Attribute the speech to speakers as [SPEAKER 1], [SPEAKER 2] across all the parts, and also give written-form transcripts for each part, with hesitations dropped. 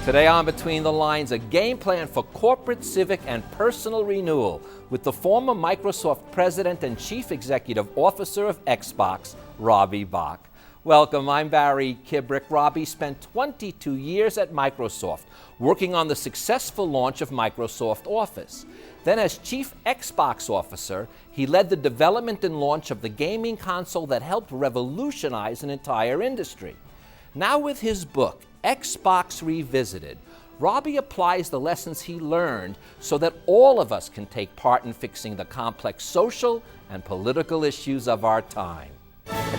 [SPEAKER 1] Today on Between the Lines, a game plan for corporate, civic, and personal renewal with the former Microsoft President and Chief Executive Officer of Xbox, Robbie Bach. Welcome, I'm Barry Kibrick. Robbie spent 22 years at Microsoft, working on the successful launch of Microsoft Office. Then as Chief Xbox Officer, he led the development and launch of the gaming console that helped revolutionize an entire industry. Now with his book, Xbox Revisited, Robbie applies the lessons he learned so that all of us can take part in fixing the complex social and political issues of our time.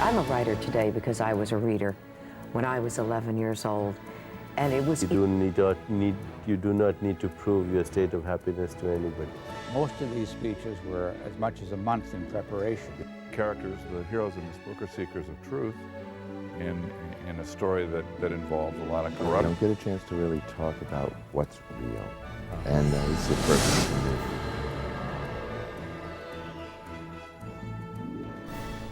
[SPEAKER 2] I'm a writer today because I was a reader when I was 11 years old, and it was...
[SPEAKER 3] You do not need to prove your state of happiness to anybody.
[SPEAKER 4] Most of these speeches were as much as a month in preparation.
[SPEAKER 5] Characters, the heroes in this book, are seekers of truth in a story that involves a lot of
[SPEAKER 6] You
[SPEAKER 5] corruption.
[SPEAKER 6] don't get a chance to really talk about what's real, and it's the perfect to do.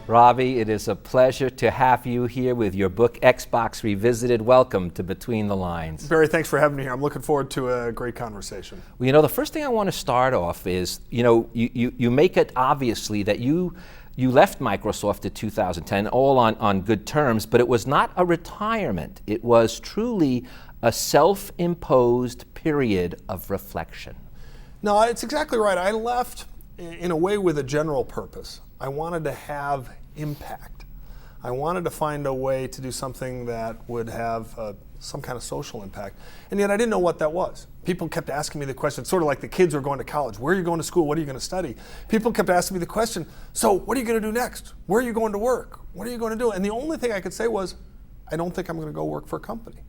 [SPEAKER 1] Robbie, it is a pleasure to have you here with your book, Xbox Revisited. Welcome to Between the Lines.
[SPEAKER 7] Barry, thanks for having me here. I'm looking forward to a great conversation.
[SPEAKER 1] Well, the first thing I want to start off is, you make it obviously that you left Microsoft in 2010, all on good terms, but it was not a retirement. It was truly a self-imposed period of reflection.
[SPEAKER 7] No, it's exactly right. I left in a way with a general purpose. I wanted to have impact. I wanted to find a way to do something that would have some kind of social impact. And yet I didn't know what that was. People kept asking me the question, sort of like the kids who are going to college. Where are you going to school? What are you going to study? People kept asking me the question, so what are you going to do next? Where are you going to work? What are you going to do? And the only thing I could say was, I don't think I'm going to go work for a company.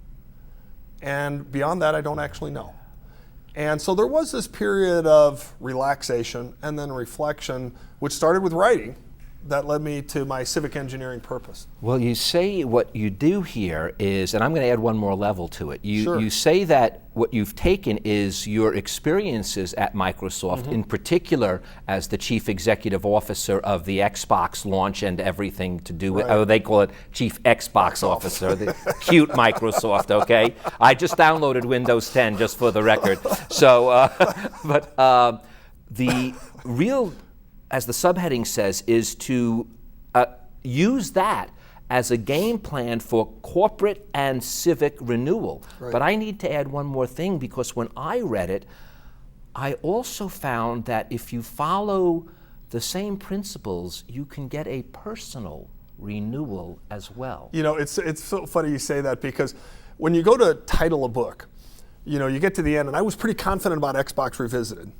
[SPEAKER 7] And beyond that, I don't actually know. And so there was this period of relaxation and then reflection, which started with writing, that led me to my civic engineering purpose.
[SPEAKER 1] Well, you say what you do here is, and I'm going to add one more level to it.
[SPEAKER 7] Sure.
[SPEAKER 1] You say that what you've taken is your experiences at Microsoft, in particular as the Chief Executive Officer of the Xbox launch and everything to do with, they call it Chief Xbox Officer, the cute Microsoft, okay? I just downloaded Windows 10 just for the record. So, the real, as the subheading says, is to use that as a game plan for corporate and civic renewal.
[SPEAKER 7] Right.
[SPEAKER 1] But I need to add one more thing, because when I read it, I also found that if you follow the same principles, you can get a personal renewal as well.
[SPEAKER 7] It's so funny you say that, because when you go to title a book, you get to the end, and I was pretty confident about Xbox Revisited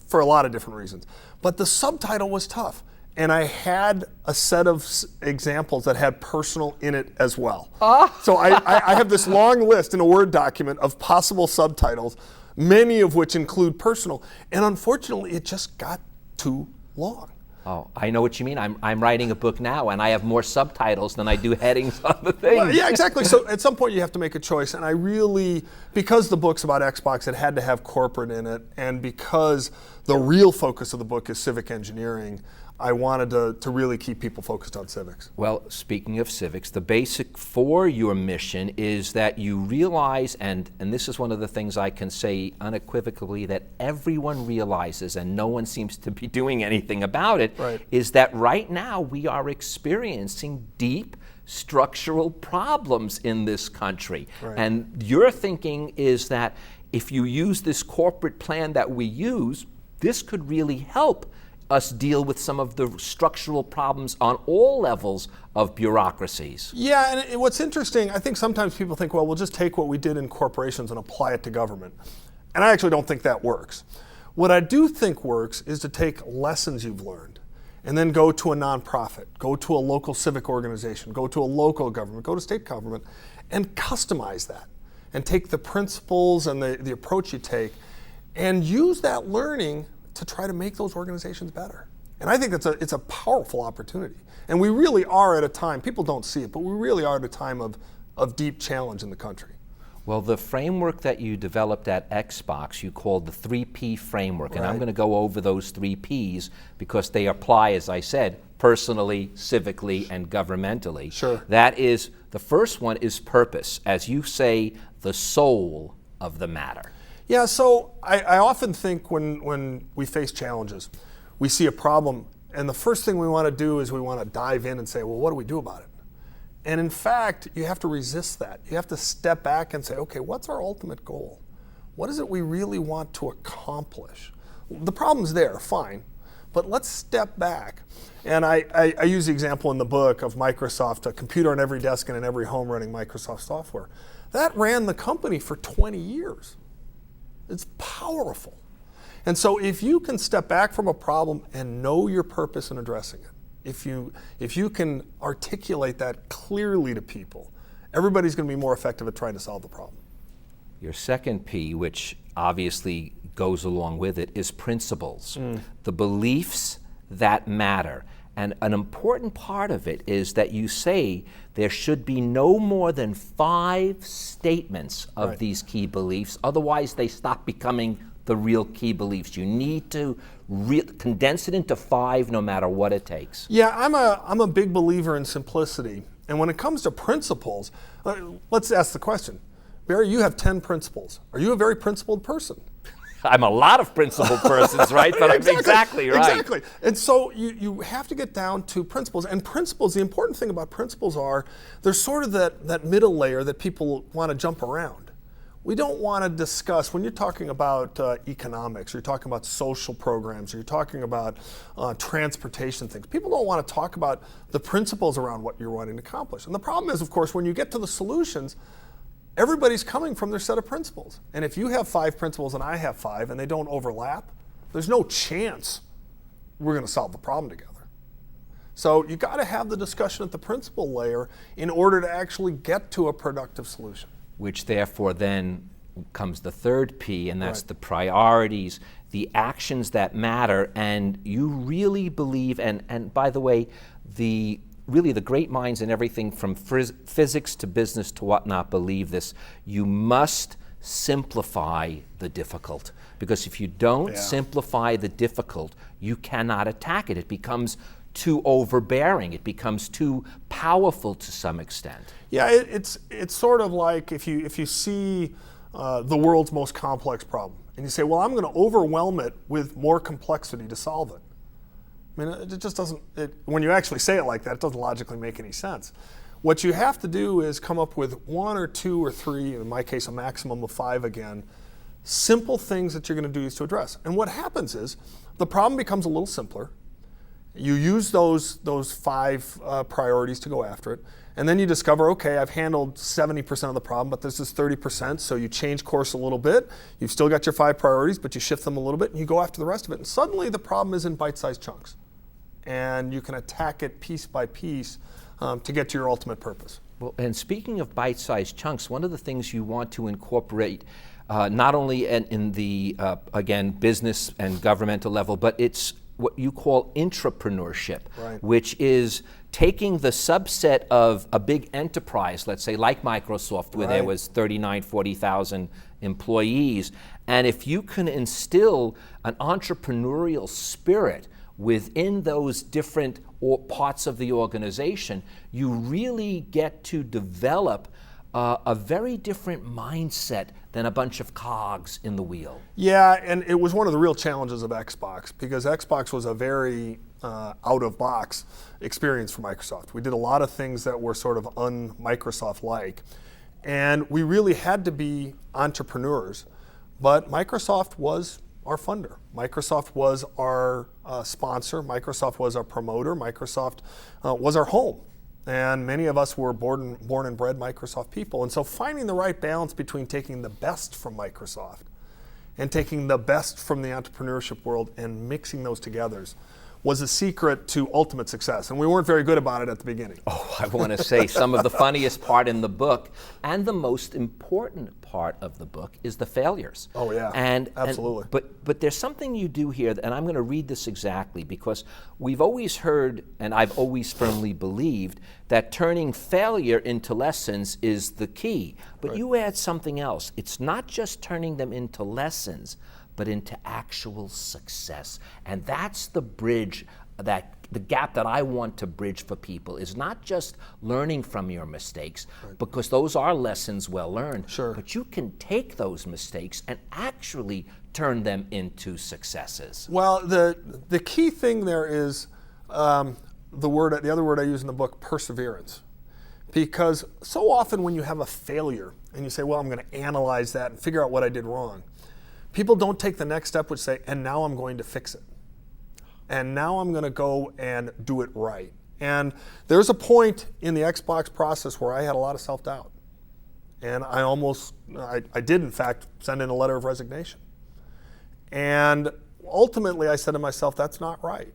[SPEAKER 7] for a lot of different reasons. But the subtitle was tough. And I had a set of examples that had personal in it as well. So I have this long list in a Word document of possible subtitles, many of which include personal. And unfortunately, it just got too long.
[SPEAKER 1] Oh, I know what you mean. I'm writing a book now, and I have more subtitles than I do headings on the thing.
[SPEAKER 7] Well, yeah, exactly. So at some point you have to make a choice, and I really, because the book's about Xbox, it had to have corporate in it, and because the real focus of the book is civic engineering, I wanted to really keep people focused on civics.
[SPEAKER 1] Well, speaking of civics, the basic for your mission is that you realize, and this is one of the things I can say unequivocally that everyone realizes and no one seems to be doing anything about it, is that right now we are experiencing deep structural problems in this country. And your thinking is that if you use this corporate plan that we use, this could really help us deal with some of the structural problems on all levels of bureaucracies.
[SPEAKER 7] Yeah, and what's interesting, I think sometimes people think, well, we'll just take what we did in corporations and apply it to government. And I actually don't think that works. What I do think works is to take lessons you've learned and then go to a nonprofit, go to a local civic organization, go to a local government, go to state government, and customize that and take the principles and the approach you take and use that learning to try to make those organizations better. And I think it's a powerful opportunity. And we really are at a time, people don't see it, but we really are at a time of deep challenge in the country.
[SPEAKER 1] Well, the framework that you developed at Xbox, you called the 3P framework. And I'm going to go over those 3 Ps because they apply, as I said, personally, civically, and governmentally.
[SPEAKER 7] Sure.
[SPEAKER 1] That is, the first one is purpose. As you say, the soul of the matter?
[SPEAKER 7] Yeah, so I often think when we face challenges, we see a problem, and the first thing we want to do is we want to dive in and say, well, what do we do about it? And in fact, you have to resist that. You have to step back and say, okay, what's our ultimate goal? What is it we really want to accomplish? The problem's there, fine, but let's step back. And I use the example in the book of Microsoft, a computer on every desk and in every home running Microsoft software. That ran the company for 20 years. It's powerful. And so if you can step back from a problem and know your purpose in addressing it, if you can articulate that clearly to people, everybody's going to be more effective at trying to solve the problem.
[SPEAKER 1] Your second P, which obviously goes along with it, is principles. The beliefs that matter. And an important part of it is that you say there should be no more than 5 statements of these key beliefs, otherwise they stop becoming the real key beliefs. You need to condense it into 5 no matter what it takes.
[SPEAKER 7] Yeah, I'm a big believer in simplicity. And when it comes to principles, let's ask the question. Barry, you have 10 principles. Are you a very principled person?
[SPEAKER 1] I'm a lot of principled persons, right? But exactly right.
[SPEAKER 7] Exactly. And so you have to get down to principles. And principles, the important thing about principles are, there's sort of that middle layer that people want to jump around. We don't want to discuss, when you're talking about economics, or you're talking about social programs, or you're talking about transportation things, people don't want to talk about the principles around what you're wanting to accomplish. And the problem is, of course, when you get to the solutions, everybody's coming from their set of principles. And if you have 5 principles and I have 5 and they don't overlap, there's no chance we're going to solve the problem together. So you got to have the discussion at the principle layer in order to actually get to a productive solution.
[SPEAKER 1] Which therefore then comes the third P, and that's the priorities, the actions that matter. And you really believe, and by the way, really the great minds in everything from physics to business to whatnot believe this. You must simplify the difficult, because if you don't simplify the difficult, you cannot attack it. It becomes too overbearing. It becomes too powerful to some extent.
[SPEAKER 7] Yeah, it's sort of like if you see the world's most complex problem and you say, well, I'm going to overwhelm it with more complexity to solve it. I mean, it just doesn't, when you actually say it like that, it doesn't logically make any sense. What you have to do is come up with 1 or 2 or 3, in my case a maximum of 5 again, simple things that you're going to do to address. And what happens is the problem becomes a little simpler. You use those 5 priorities to go after it, and then you discover, okay, I've handled 70% of the problem, but there's this 30%, so you change course a little bit. You've still got your 5 priorities, but you shift them a little bit, and you go after the rest of it. And suddenly the problem is in bite-sized chunks, and you can attack it piece by piece to get to your ultimate purpose.
[SPEAKER 1] Well, and speaking of bite-sized chunks, one of the things you want to incorporate not only in the, again, business and governmental level, but it's what you call intrapreneurship, which is taking the subset of a big enterprise, let's say like Microsoft, where there was 39, 40,000 employees, and if you can instill an entrepreneurial spirit within those different parts of the organization, you really get to develop a very different mindset than a bunch of cogs in the wheel.
[SPEAKER 7] Yeah, and it was one of the real challenges of Xbox, because Xbox was a very out-of-box experience for Microsoft. We did a lot of things that were sort of un-Microsoft-like, and we really had to be entrepreneurs, but Microsoft was our funder. Microsoft was our sponsor. Microsoft was our promoter. Microsoft was our home. And many of us were born and bred Microsoft people. And so finding the right balance between taking the best from Microsoft and taking the best from the entrepreneurship world and mixing those together was a secret to ultimate success. And we weren't very good about it at the beginning.
[SPEAKER 1] Oh, I want to say some of the funniest part in the book and the most important part of the book is the failures.
[SPEAKER 7] Oh yeah, absolutely.
[SPEAKER 1] But there's something you do here, and I'm going to read this exactly, because we've always heard, and I've always firmly believed, that turning failure into lessons is the key. But you add something else. It's not just turning them into lessons, but into actual success. And that's the bridge that the gap that I want to bridge for people is not just learning from your mistakes, because those are lessons well learned, but you can take those mistakes and actually turn them into successes.
[SPEAKER 7] Well, the key thing there is the other word I use in the book, perseverance. Because so often when you have a failure and you say, well, I'm going to analyze that and figure out what I did wrong, people don't take the next step, which say, and now I'm going to fix it. And now I'm going to go and do it right. And there's a point in the Xbox process where I had a lot of self-doubt. And I did in fact send in a letter of resignation. And ultimately I said to myself, that's not right.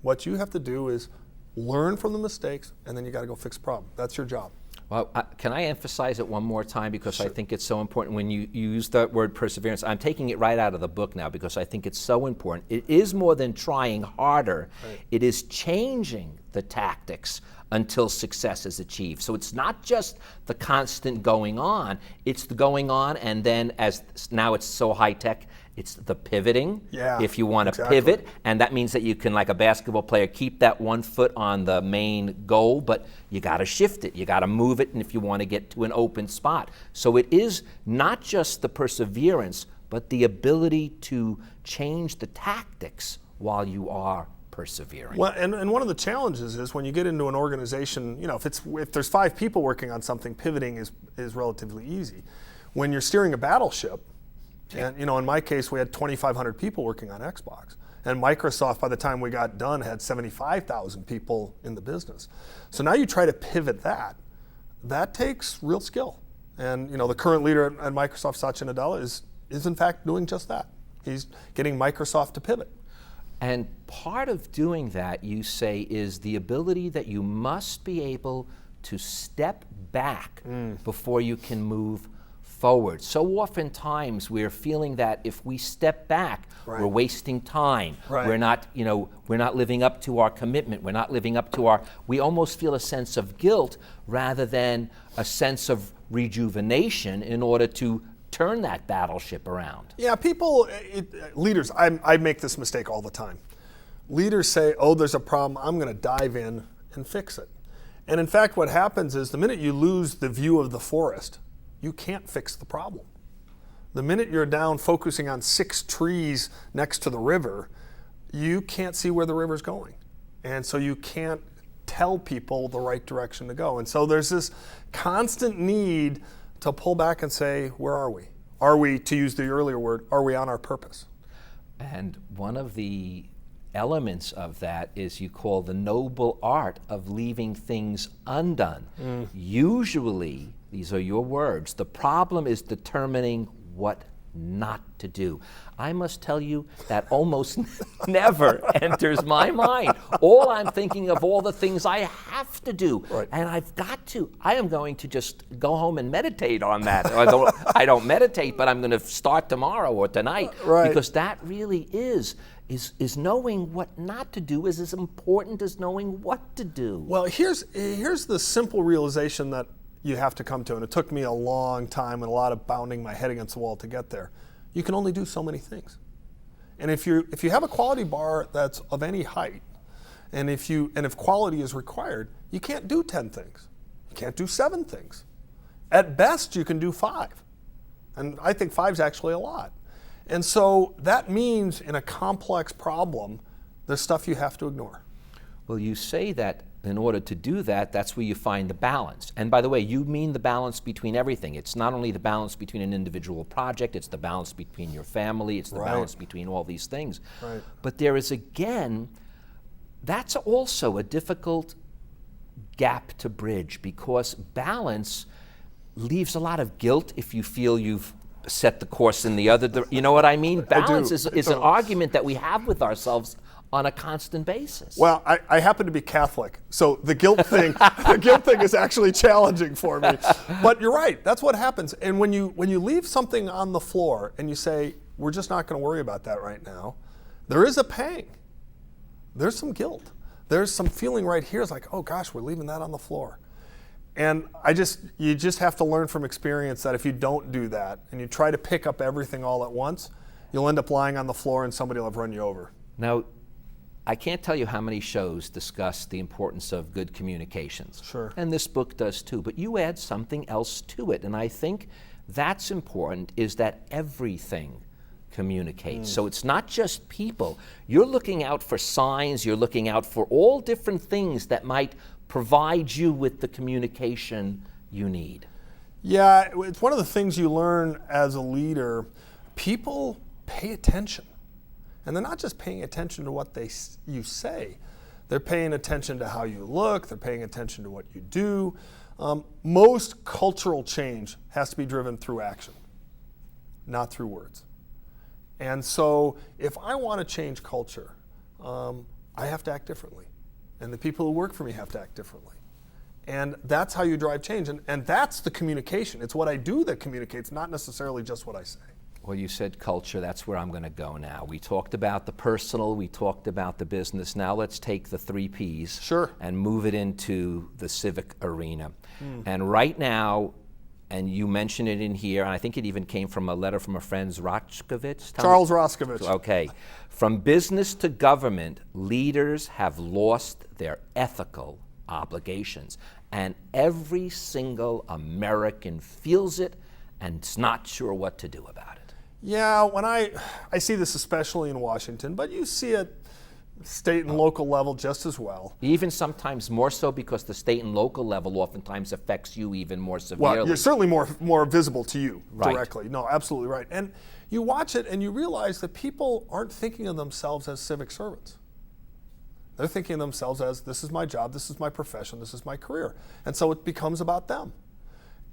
[SPEAKER 7] What you have to do is learn from the mistakes, and then you got to go fix the problem. That's your job.
[SPEAKER 1] Well, can I emphasize it one more time, because I think it's so important when you use the word perseverance. I'm taking it right out of the book now because I think it's so important. It is more than trying harder. It is changing the tactics until success is achieved. So it's not just the constant going on, it's the going on, and then as now it's so high tech, it's the pivoting, if you want to pivot, and that means that you can, like a basketball player, keep that one foot on the main goal, but you got to shift it, you got to move it, and if you want to get to an open spot. So it is not just the perseverance, but the ability to change the tactics while you are persevering.
[SPEAKER 7] Well, and one of the challenges is when you get into an organization, you know, if there's 5 people working on something, pivoting is relatively easy. When you're steering a battleship, and you know, in my case, we had 2,500 people working on Xbox, and Microsoft, by the time we got done, had 75,000 people in the business. So now you try to pivot that takes real skill. And you know, the current leader at Microsoft, Satya Nadella, is in fact doing just that. He's getting Microsoft to pivot.
[SPEAKER 1] And part of doing that, you say, is the ability that you must be able to step back before you can move forward. So oftentimes we're feeling that if we step back, we're wasting time. We're not, we're not living up to our commitment. We're not living up to we almost feel a sense of guilt rather than a sense of rejuvenation in order to turn that battleship around.
[SPEAKER 7] Yeah, leaders, I make this mistake all the time. Leaders say, oh, there's a problem, I'm going to dive in and fix it. And in fact, what happens is the minute you lose the view of the forest, you can't fix the problem. The minute you're down focusing on 6 trees next to the river, you can't see where the river's going. And so you can't tell people the right direction to go. And so there's this constant need to pull back and say, where are we? Are we, to use the earlier word, are we on our purpose?
[SPEAKER 1] And one of the elements of that is you call the noble art of leaving things undone. Usually, these are your words, the problem is determining what not to do. I must tell you that almost never enters my mind. All I'm thinking of all the things I have to do, and I've got to. I am going to just go home and meditate on that. I don't meditate, but I'm going to start tomorrow or tonight, because that really is knowing what not to do is as important as knowing what to do.
[SPEAKER 7] Well, here's the simple realization that you have to come to, and it took me a long time and a lot of pounding my head against the wall to get there. You can only do so many things. And if you have a quality bar that's of any height, and if quality is required, you can't do 10 things. You can't do 7 things. At best, you can do 5. And I think 5 is actually a lot. And so that means in a complex problem, there's stuff you have to ignore.
[SPEAKER 1] Well, you say that in order to do that, that's where you find the balance. And by the way, you mean the balance between everything. It's not only the balance between an individual project, it's the balance between your family, it's the balance between all these things. But there is, again, that's also a difficult gap to bridge, because balance leaves a lot of guilt if you feel you've set the course in the other, you know what I mean? Balance is an argument that we have with ourselves on a constant basis.
[SPEAKER 7] Well, I happen to be Catholic, so the guilt thing, is actually challenging for me. But you're right, that's what happens. And when you leave something on the floor and you say, we're just not going to worry about that right now, there is a pang. There's some guilt. There's some feeling right here. It's like, oh gosh, we're leaving that on the floor. And you just have to learn from experience that if you don't do that and you try to pick up everything all at once, you'll end up lying on the floor and somebody will have run you over.
[SPEAKER 1] Now, I can't tell you how many shows discuss the importance of good communications.
[SPEAKER 7] Sure.
[SPEAKER 1] And this book does too, but you add something else to it, and I think that's important, is that everything communicates. So it's not just people. You're looking out for signs, you're looking out for all different things that might provide you with the communication you need.
[SPEAKER 7] Yeah, it's one of the things you learn as a leader. People pay attention. And they're not just paying attention to what you say. They're paying attention to how you look. They're paying attention to what you do. Most cultural change has to be driven through action, not through words. And so if I want to change culture, I have to act differently. And the people who work for me have to act differently. And that's how you drive change. And that's the communication. It's what I do that communicates, not necessarily just what I say.
[SPEAKER 1] Well, you said culture, that's where I'm going to go now. We talked about the personal, we talked about the business. Now let's take the 3 Ps
[SPEAKER 7] Sure.
[SPEAKER 1] and move it into the civic arena. And right now, and you mentioned it in here, and I think it even came from a letter from a friend, Roskovich.
[SPEAKER 7] Charles Roskovich.
[SPEAKER 1] Okay. From business to government, leaders have lost their ethical obligations. And every single American feels it and is not sure what to do about it.
[SPEAKER 7] Yeah, when I see this especially in Washington, but you see it state and local level just as well.
[SPEAKER 1] Even sometimes more so because the state and local level oftentimes affects you even more severely.
[SPEAKER 7] Well, you're certainly more visible to you
[SPEAKER 1] Right.
[SPEAKER 7] directly. No, absolutely right. And you watch it and you realize that people aren't thinking of themselves as civic servants. They're thinking of themselves as, this is my job, this is my profession, this is my career. And so it becomes about them.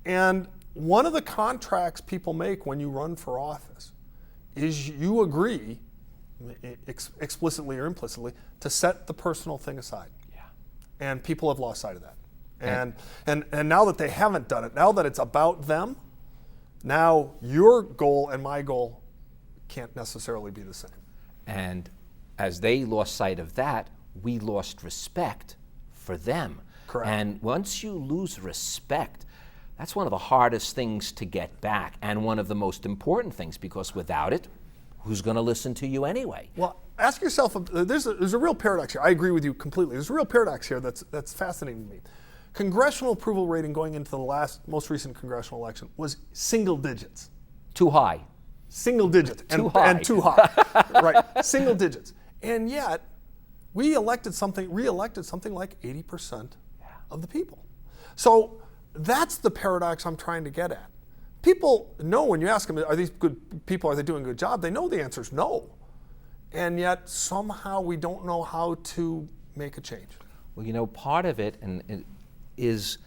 [SPEAKER 7] And one of the contracts people make when you run for office is you agree, explicitly or implicitly, to set the personal thing aside.
[SPEAKER 1] Yeah.
[SPEAKER 7] And people have lost sight of that. And now that they haven't done it, now that it's about them, now your goal and my goal can't necessarily be the same.
[SPEAKER 1] And as they lost sight of that, we lost respect for them.
[SPEAKER 7] Correct.
[SPEAKER 1] And once you lose respect, that's one of the hardest things to get back, and one of the most important things, because without it, who's going to listen to you anyway?
[SPEAKER 7] Well, ask yourself, there's a real paradox here. I agree with you completely. There's a real paradox here that's fascinating to me. Congressional approval rating going into the most recent congressional election was single digits.
[SPEAKER 1] Too high.
[SPEAKER 7] Single digits.
[SPEAKER 1] Too high.
[SPEAKER 7] And too high. Right, single digits. And yet, we re-elected something like 80% of the people. So that's the paradox I'm trying to get at. People know when you ask them, are these good people, are they doing a good job? They know the answer is no. And yet somehow we don't know how to make a change.
[SPEAKER 1] Well, you know, part of it is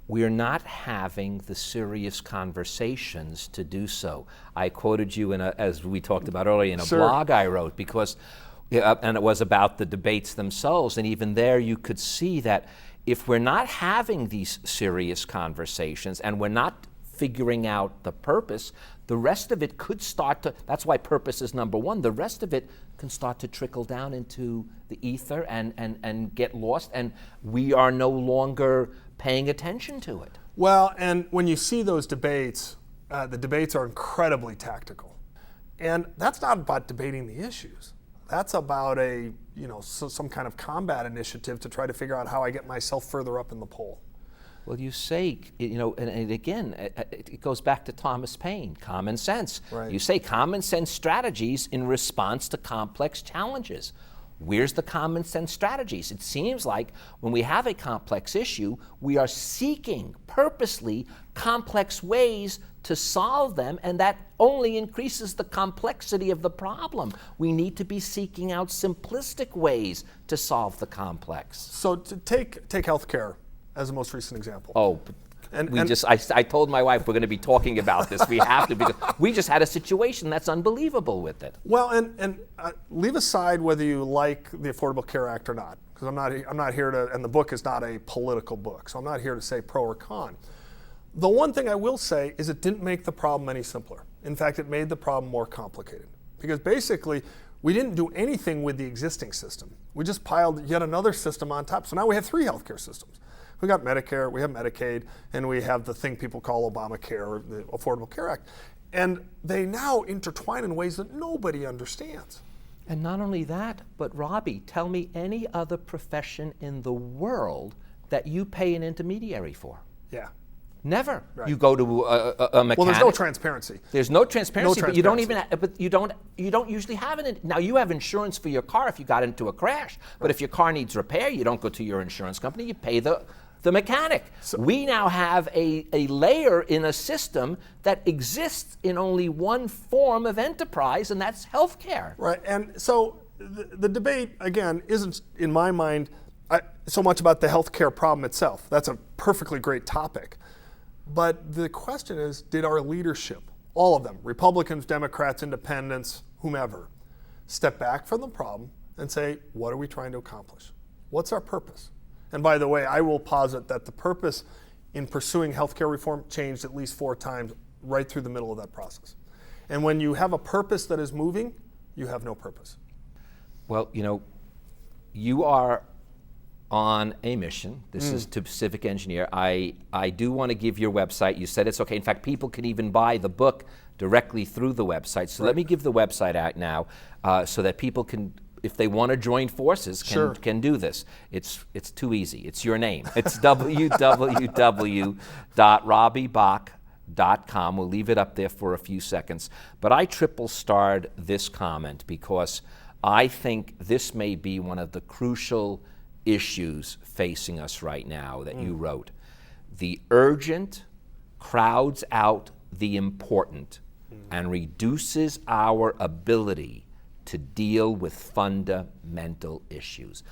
[SPEAKER 1] we're not having the serious conversations to do so. I quoted you as we talked about earlier, in a
[SPEAKER 7] Sure.
[SPEAKER 1] blog I wrote, because, and it was about the debates themselves, and even there you could see that if we're not having these serious conversations and we're not figuring out the purpose, the rest of it could start to, that's why purpose is number one, the rest of it can start to trickle down into the ether and get lost, and we are no longer paying attention to it.
[SPEAKER 7] Well, and when you see those debates, the debates are incredibly tactical. And that's not about debating the issues. That's about some kind of combat initiative to try to figure out how I get myself further up in the poll.
[SPEAKER 1] Well, you say, and again, it goes back to Thomas Paine, common sense.
[SPEAKER 7] Right.
[SPEAKER 1] You say common sense strategies in response to complex challenges. Where's the common sense strategies? It seems like when we have a complex issue, we are seeking purposely complex ways to solve them, and that only increases the complexity of the problem. We need to be seeking out simplistic ways to solve the complex.
[SPEAKER 7] So to take healthcare as a most recent example.
[SPEAKER 1] Oh, I told my wife we're going to be talking about this. We have to, because we just had a situation that's unbelievable with it.
[SPEAKER 7] Well, and leave aside whether you like the Affordable Care Act or not, because I'm not here to, and the book is not a political book, so I'm not here to say pro or con. The one thing I will say is it didn't make the problem any simpler. In fact, it made the problem more complicated, because basically we didn't do anything with the existing system. We just piled yet another system on top. So now we have 3 healthcare systems. We got Medicare, we have Medicaid, and we have the thing people call Obamacare, or the Affordable Care Act. And they now intertwine in ways that nobody understands.
[SPEAKER 1] And not only that, but Robbie, tell me any other profession in the world that you pay an intermediary for.
[SPEAKER 7] Yeah.
[SPEAKER 1] Never.
[SPEAKER 7] Right.
[SPEAKER 1] You go to a mechanic.
[SPEAKER 7] Well, there's no transparency.
[SPEAKER 1] There's no transparency,
[SPEAKER 7] No
[SPEAKER 1] but you don't
[SPEAKER 7] transparency.
[SPEAKER 1] even. But you don't usually have it. Now you have insurance for your car if you got into a crash. But if your car needs repair, you don't go to your insurance company. You pay the mechanic. So, we now have a layer in a system that exists in only one form of enterprise, and that's healthcare.
[SPEAKER 7] Right. And so the debate again isn't, in my mind, so much about the healthcare problem itself. That's a perfectly great topic. But the question is, did our leadership, all of them, Republicans, Democrats, Independents, whomever, step back from the problem and say, what are we trying to accomplish? What's our purpose? And by the way, I will posit that the purpose in pursuing healthcare reform changed at least 4 times right through the middle of that process. And when you have a purpose that is moving, you have no purpose.
[SPEAKER 1] Well, you are on a mission. This is to civic engineer. I do want to give your website. You said it's okay. In fact, people can even buy the book directly through the website. So let me give the website out now so that people can, if they want to join forces, can do this. It's too easy. It's your name. It's www.robbiebach.com. We'll leave it up there for a few seconds. But I triple-starred this comment because I think this may be one of the crucial issues facing us right now that you wrote. The urgent crowds out the important and reduces our ability to deal with fundamental issues.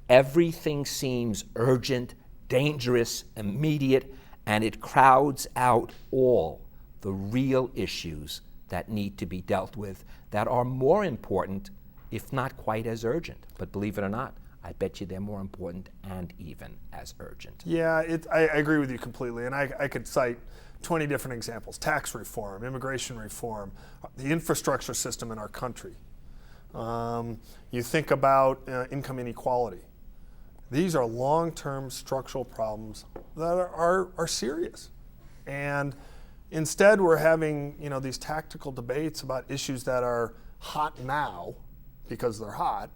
[SPEAKER 1] Everything seems urgent, dangerous, immediate, and it crowds out all the real issues that need to be dealt with that are more important, if not quite as urgent. But believe it or not, I bet you they're more important and even as urgent.
[SPEAKER 7] Yeah, I agree with you completely. And I could cite 20 different examples. Tax reform, immigration reform, the infrastructure system in our country. You think about income inequality. These are long-term structural problems that are serious. And instead we're having these tactical debates about issues that are hot now because they're hot,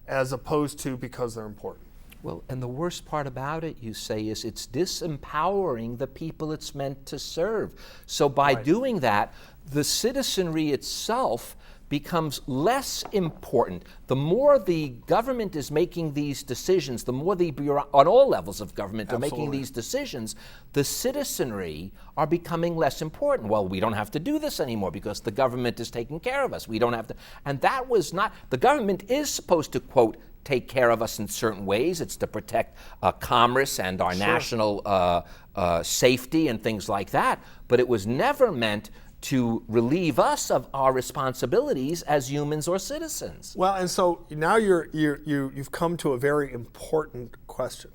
[SPEAKER 7] as opposed to because they're important.
[SPEAKER 1] Well, and the worst part about it, you say, is it's disempowering the people it's meant to serve. So by doing that, the citizenry itself becomes less important. The more the government is making these decisions, the more the on all levels of government are making these decisions, the citizenry are becoming less important. Well, we don't have to do this anymore because the government is taking care of us. We don't have to. And that was not, the government is supposed to, quote, take care of us in certain ways. It's to protect commerce and our national safety and things like that. But it was never meant to relieve us of our responsibilities as humans or citizens.
[SPEAKER 7] Well, and so now you've come to a very important question,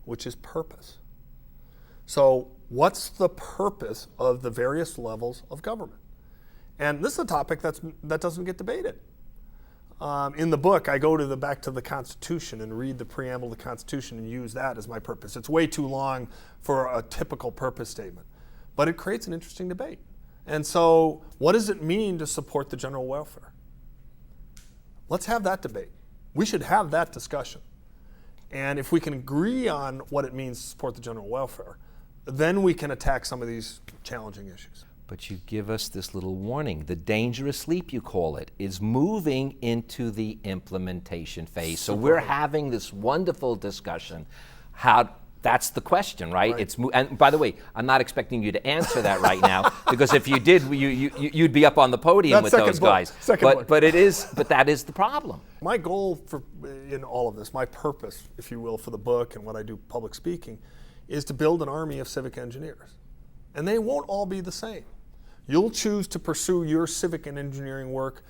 [SPEAKER 7] which is purpose. So what's the purpose of the various levels of government? And this is a topic that doesn't get debated. In the book, I go back to the Constitution and read the preamble of the Constitution and use that as my purpose. It's way too long for a typical purpose statement, but it creates an interesting debate. And so what does it mean to support the general welfare? Let's have that debate. We should have that discussion. And if we can agree on what it means to support the general welfare, then we can attack some of these challenging issues.
[SPEAKER 1] But you give us this little warning. The dangerous leap, you call it, is moving into the implementation phase. So we're having this wonderful discussion. That's the question, right? And by the way, I'm not expecting you to answer that right now, because if you did, you'd be up on the podium with those guys. But that is the problem.
[SPEAKER 7] My goal in all of this, my purpose, if you will, for the book and what I do public speaking, is to build an army of civic engineers. And they won't all be the same. You'll choose to pursue your civic and engineering work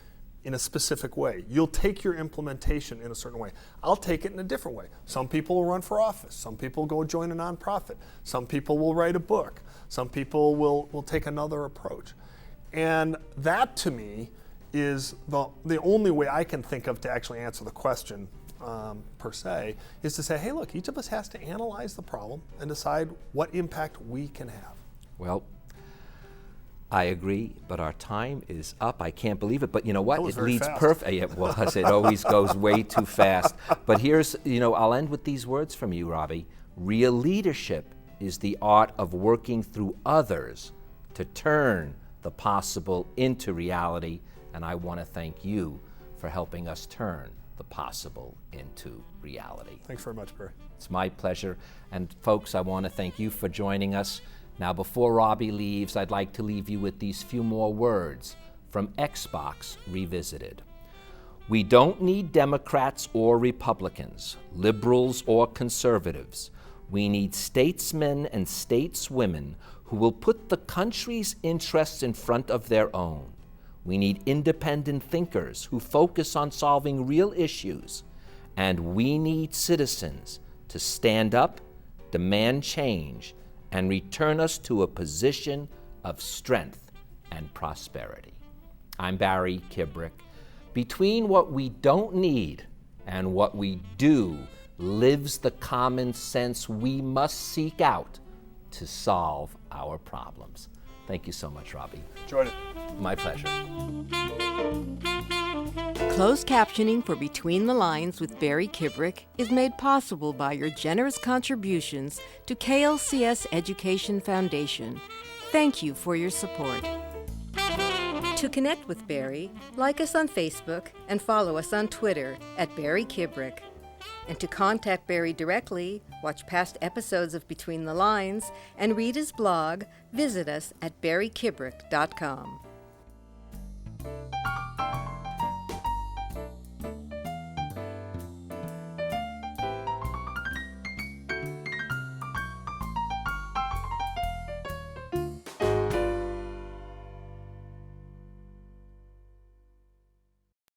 [SPEAKER 7] in a specific way. You'll take your implementation in a certain way. I'll take it in a different way. Some people will run for office. Some people will go join a nonprofit. Some people will write a book. Some people will take another approach. And that, to me, is the only way I can think of to actually answer the question, per se, is to say, hey, look, each of us has to analyze the problem and decide what impact we can have.
[SPEAKER 1] Well, I agree, but our time is up. I can't believe it, but you know what?
[SPEAKER 7] That was
[SPEAKER 1] It
[SPEAKER 7] very
[SPEAKER 1] leads
[SPEAKER 7] fast.
[SPEAKER 1] perfect. It was. It always goes way too fast. But here's, I'll end with these words from you, Robbie. Real leadership is the art of working through others to turn the possible into reality, and I want to thank you for helping us turn the possible into reality.
[SPEAKER 7] Thanks very much, Barry.
[SPEAKER 1] It's my pleasure. And folks, I want to thank you for joining us. Now, before Robbie leaves, I'd like to leave you with these few more words from Xbox Revisited. We don't need Democrats or Republicans, liberals or conservatives. We need statesmen and stateswomen who will put the country's interests in front of their own. We need independent thinkers who focus on solving real issues. And we need citizens to stand up, demand change, and return us to a position of strength and prosperity. I'm Barry Kibrick. Between what we don't need and what we do lives the common sense we must seek out to solve our problems. Thank you so much, Robbie.
[SPEAKER 7] Enjoyed it.
[SPEAKER 1] My pleasure.
[SPEAKER 8] Closed captioning for Between the Lines with Barry Kibrick is made possible by your generous contributions to KLCS Education Foundation. Thank you for your support. To connect with Barry, like us on Facebook and follow us on Twitter at Barry Kibrick. And to contact Barry directly, watch past episodes of Between the Lines, and read his blog, visit us at barrykibrick.com.